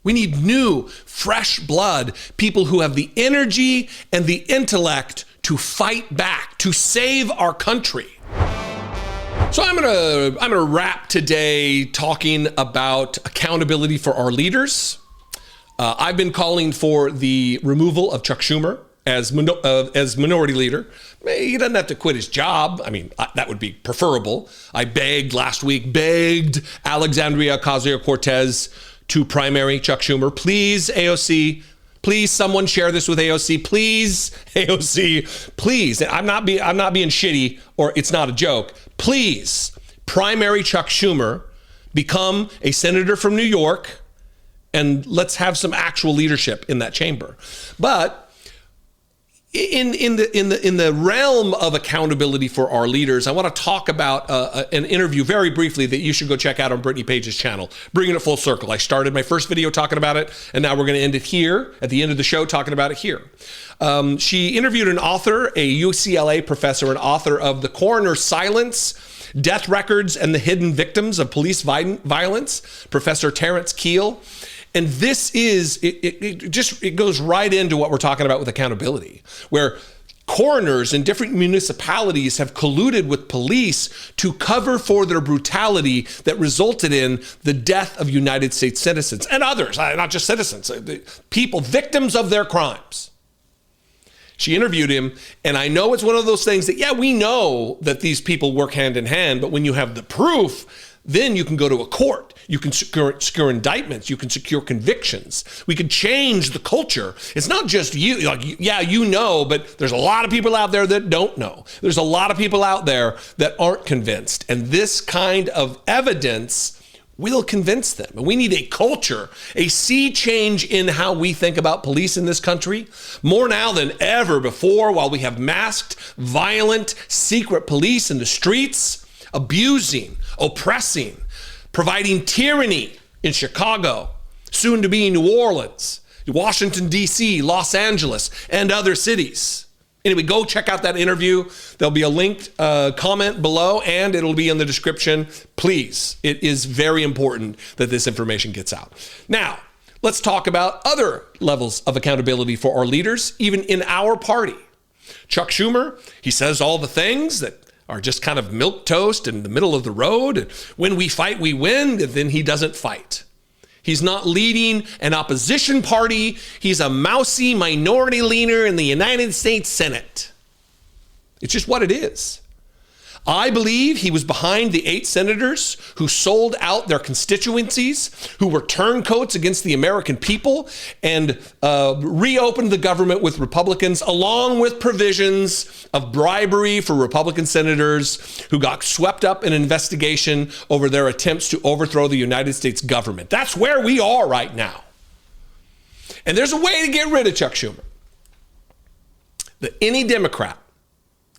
We need new, fresh blood, people who have the energy and the intellect to fight back, to save our country. So I'm gonna wrap today talking about accountability for our leaders. I've been calling for the removal of Chuck Schumer as minority leader. He doesn't have to quit his job. I mean, that would be preferable. I begged Alexandria Ocasio-Cortez to primary Chuck Schumer. Please, AOC, please someone share this with AOC. Please, AOC, please. I'm not being shitty, or it's not a joke. Please primary Chuck Schumer, become a senator from New York, and let's have some actual leadership in that chamber. But in the realm of accountability for our leaders, I want to talk about an interview very briefly that you should go check out on Brittany Page's channel, Bringing It Full Circle. I started my first video talking about it, and now we're going to end it here at the end of the show talking about it here. She interviewed an author, a UCLA professor and author of The Coroner's Silence, Death Records and the Hidden Victims of Police Violence, Professor Terrence Keele. And this is, it goes right into what we're talking about with accountability, where coroners in different municipalities have colluded with police to cover for their brutality that resulted in the death of United States citizens and others, not just citizens, people, victims of their crimes. She interviewed him, and I know it's one of those things that, yeah, we know that these people work hand in hand, but when you have the proof, then you can go to a court. You can secure indictments. You can secure convictions. We can change the culture. It's not just you. Like, yeah, you know, but there's a lot of people out there that don't know. There's a lot of people out there that aren't convinced. And this kind of evidence will convince them. And we need a culture, a sea change in how we think about police in this country. More now than ever before, while we have masked, violent, secret police in the streets, abusing, oppressing, providing tyranny in Chicago, soon to be in New Orleans, Washington, D.C., Los Angeles, and other cities. Anyway, go check out that interview. There'll be a linked comment below, and it'll be in the description. Please, it is very important that this information gets out. Now, let's talk about other levels of accountability for our leaders, even in our party. Chuck Schumer, he says all the things that are just kind of milquetoast in the middle of the road. And when we fight, we win. And then he doesn't fight. He's not leading an opposition party. He's a mousy minority leader in the United States Senate. It's just what it is. I believe he was behind the 8 senators who sold out their constituencies, who were turncoats against the American people, and reopened the government with Republicans, along with provisions of bribery for Republican senators who got swept up in an investigation over their attempts to overthrow the United States government. That's where we are right now. And there's a way to get rid of Chuck Schumer. That any Democrat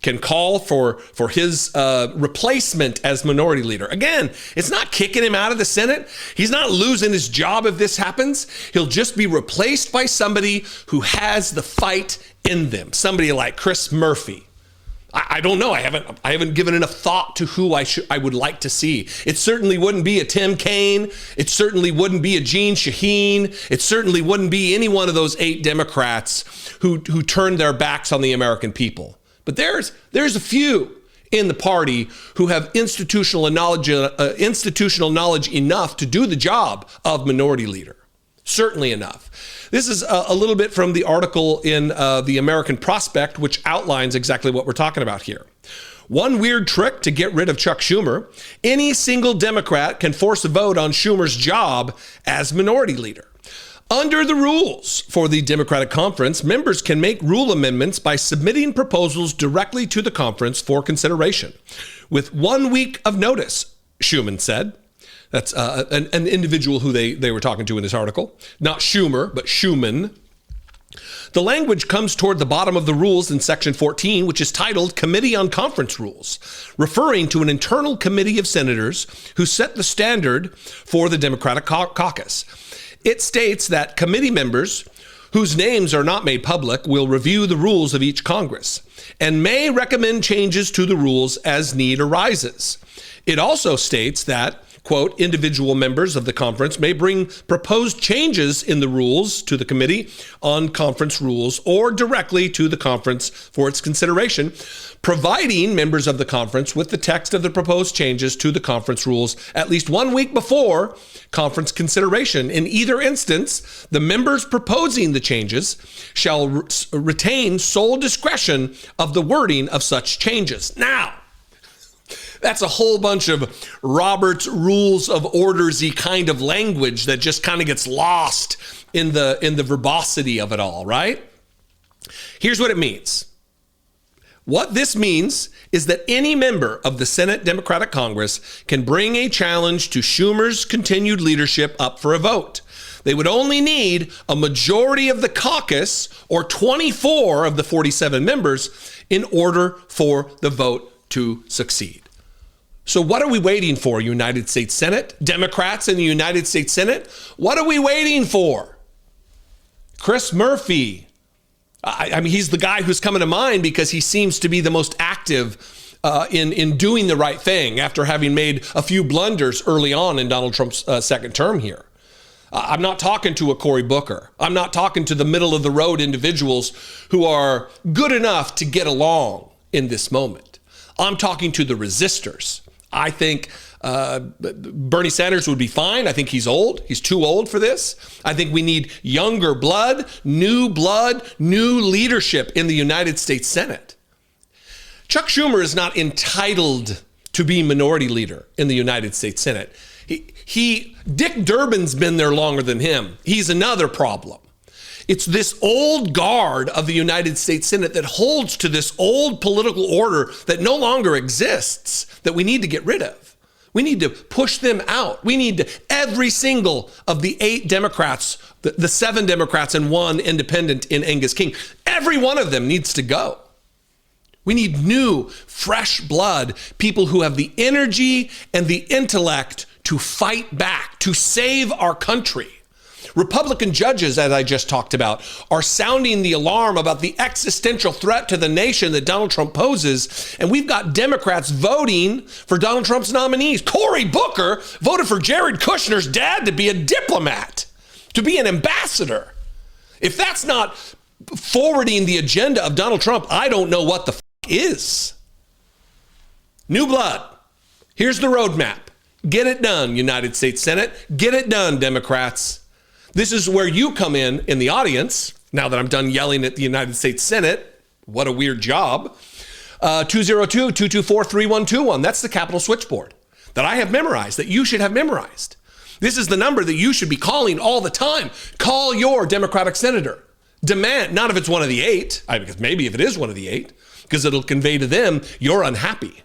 can call for his replacement as minority leader. Again, it's not kicking him out of the Senate. He's not losing his job if this happens. He'll just be replaced by somebody who has the fight in them. Somebody like Chris Murphy. I don't know. I haven't given enough thought to who I would like to see. It certainly wouldn't be a Tim Kaine. It certainly wouldn't be a Jeanne Shaheen. It certainly wouldn't be any one of those 8 Democrats who turned their backs on the American people. But there's a few in the party who have institutional knowledge enough to do the job of minority leader. Certainly enough. This is a little bit from the article in the American Prospect, which outlines exactly what we're talking about here. One weird trick to get rid of Chuck Schumer: any single Democrat can force a vote on Schumer's job as minority leader. Under the rules for the Democratic Conference, members can make rule amendments by submitting proposals directly to the conference for consideration, with 1 week of notice, Schuman said. That's an individual who they were talking to in this article. Not Schumer, but Schuman. The language comes toward the bottom of the rules in Section 14, which is titled Committee on Conference Rules, referring to an internal committee of senators who set the standard for the Democratic Caucus. It states that committee members whose names are not made public will review the rules of each Congress and may recommend changes to the rules as need arises. It also states that, quote, individual members of the conference may bring proposed changes in the rules to the Committee on Conference Rules or directly to the conference for its consideration, providing members of the conference with the text of the proposed changes to the conference rules at least 1 week before conference consideration. In either instance, the members proposing the changes shall retain sole discretion of the wording of such changes. Now, that's a whole bunch of Robert's Rules of Orders-y kind of language that just kind of gets lost in the verbosity of it all, right? Here's what it means. What this means is that any member of the Senate Democratic Congress can bring a challenge to Schumer's continued leadership up for a vote. They would only need a majority of the caucus, or 24 of the 47 members, in order for the vote to succeed. So what are we waiting for, United States Senate? Democrats in the United States Senate? What are we waiting for? Chris Murphy. I mean, he's the guy who's coming to mind because he seems to be the most active in doing the right thing after having made a few blunders early on in Donald Trump's second term here. I'm not talking to a Cory Booker. I'm not talking to the middle of the road individuals who are good enough to get along in this moment. I'm talking to the resistors. I think Bernie Sanders would be fine. I think he's old. He's too old for this. I think we need younger blood, new leadership in the United States Senate. Chuck Schumer is not entitled to be minority leader in the United States Senate. Dick Durbin's been there longer than him. He's another problem. It's this old guard of the United States Senate that holds to this old political order that no longer exists, that we need to get rid of. We need to push them out. We need to, every single of the 8 Democrats, the 7 Democrats and 1 independent in Angus King, every one of them needs to go. We need new, fresh blood, people who have the energy and the intellect to fight back, to save our country. Republican judges, as I just talked about, are sounding the alarm about the existential threat to the nation that Donald Trump poses. And we've got Democrats voting for Donald Trump's nominees. Cory Booker voted for Jared Kushner's dad to be a diplomat, to be an ambassador. If that's not forwarding the agenda of Donald Trump, I don't know what the is. New blood. Here's the roadmap. Get it done, United States Senate. Get it done, Democrats. This is where you come in the audience, now that I'm done yelling at the United States Senate. What a weird job. 202-224-3121. That's the Capitol switchboard that I have memorized, that you should have memorized. This is the number that you should be calling all the time. Call your Democratic senator. Demand, not if it's one of the 8, because maybe if it is one of the 8, because it'll convey to them you're unhappy.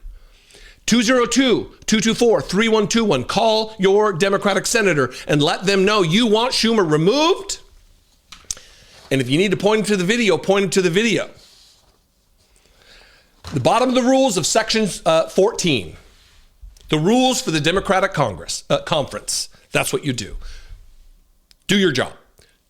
202-224-3121. Call your Democratic senator and let them know you want Schumer removed. And if you need to point him to the video, point him to the video. The bottom of the rules of Section 14. The rules for the Democratic Conference. That's what you do. Do your job.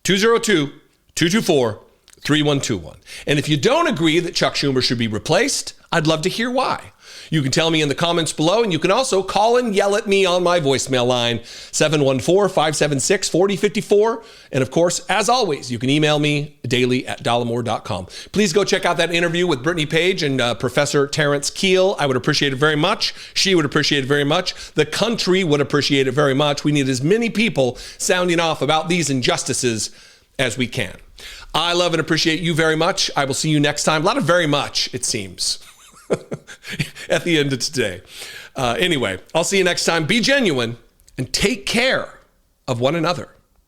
202-224-3121. And if you don't agree that Chuck Schumer should be replaced, I'd love to hear why. You can tell me in the comments below, and you can also call and yell at me on my voicemail line, 714-576-4054. And of course, as always, you can email me daily at dollemore.com. Please go check out that interview with Brittany Page and Professor Terrence Keel. I would appreciate it very much. She would appreciate it very much. The country would appreciate it very much. We need as many people sounding off about these injustices as we can. I love and appreciate you very much. I will see you next time. A lot of very much, it seems. At the end of today. Anyway, I'll see you next time. Be genuine and take care of one another.